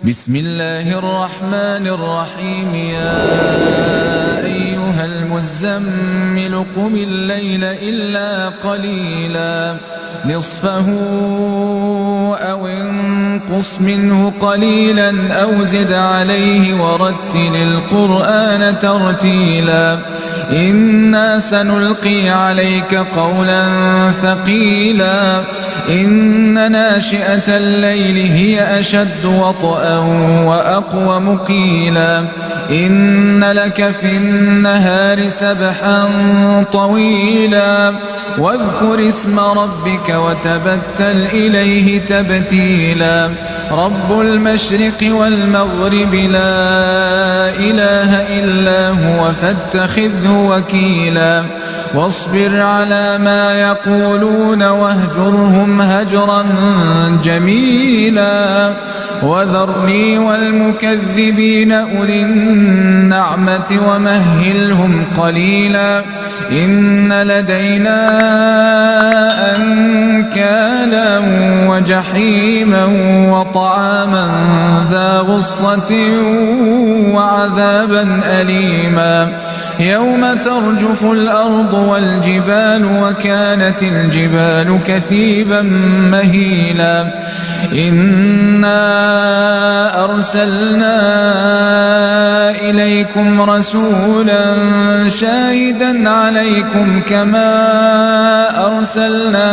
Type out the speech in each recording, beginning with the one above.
بسم الله الرحمن الرحيم يا أيها المزمل قم الليل إلا قليلا نصفه أو انقص منه قليلا أو زد عليه ورتل القرآن ترتيلا إنا سنلقي عليك قولا ثقيلا إن ناشئة الليل هي أشد وطئا وأقوم قيلا إن لك في النهار سبحا طويلا واذكر اسم ربك وتبتل إليه تبتيلا رب المشرق والمغرب لا إله إلا هو فاتخذه وكيلا واصبر على ما يقولون واهجرهم هجرا جميلا وذرني والمكذبين أولي النعمة ومهلهم قليلا إن لدينا أنكالا وجحيما وطعاما ذا غصة وعذابا أليما يوم ترجف الأرض والجبال وكانت الجبال كثيبا مهيلا إنا أرسلنا إليكم رسولا شاهدا عليكم كما أرسلنا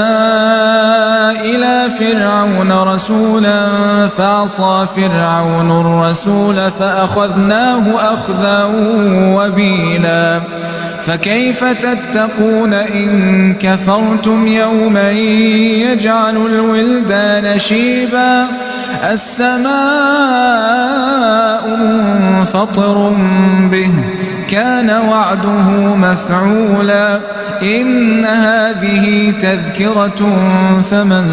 إلى فرعون رسولا فعصى فرعون الرسول فأخذناه أخذا وبيلا فكيف تتقون إن كفرتم يوما يجعل الولدان شيبا السماء منفطر به كان وعده مفعولا إن هذه تذكرة فمن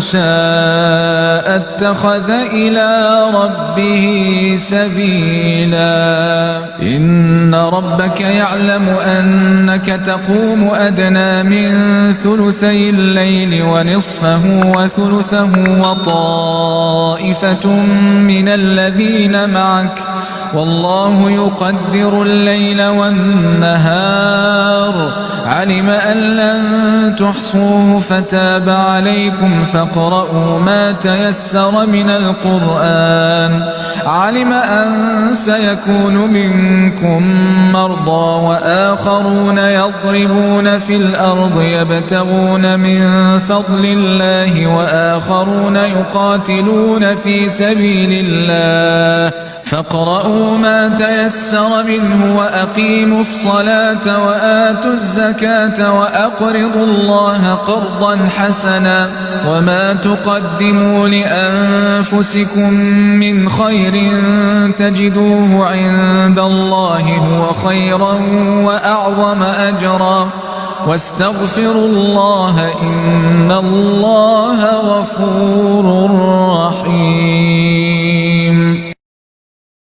شاء اتخذ إلى ربه سبيلا إن ربك يعلم أنك تقوم أدنى من ثلثي الليل ونصفه وثلثه وطائفة من الذين معك والله يقدر الليل والنهار علم أن لن تحصوه فتاب عليكم فاقرؤوا ما تيسر من القرآن علم أن سيكون منكم مرضى وآخرون يضربون في الأرض يبتغون من فضل الله وآخرون يقاتلون في سبيل الله فاقرؤوا ما تيسر منه وأقيموا الصلاة وآتوا الزكاة وأقرضوا الله قرضا حسنا وما تقدموا لأنفسكم من خير تجدوه عند الله هو خيرا وأعظم أجرا واستغفروا الله إن الله غفور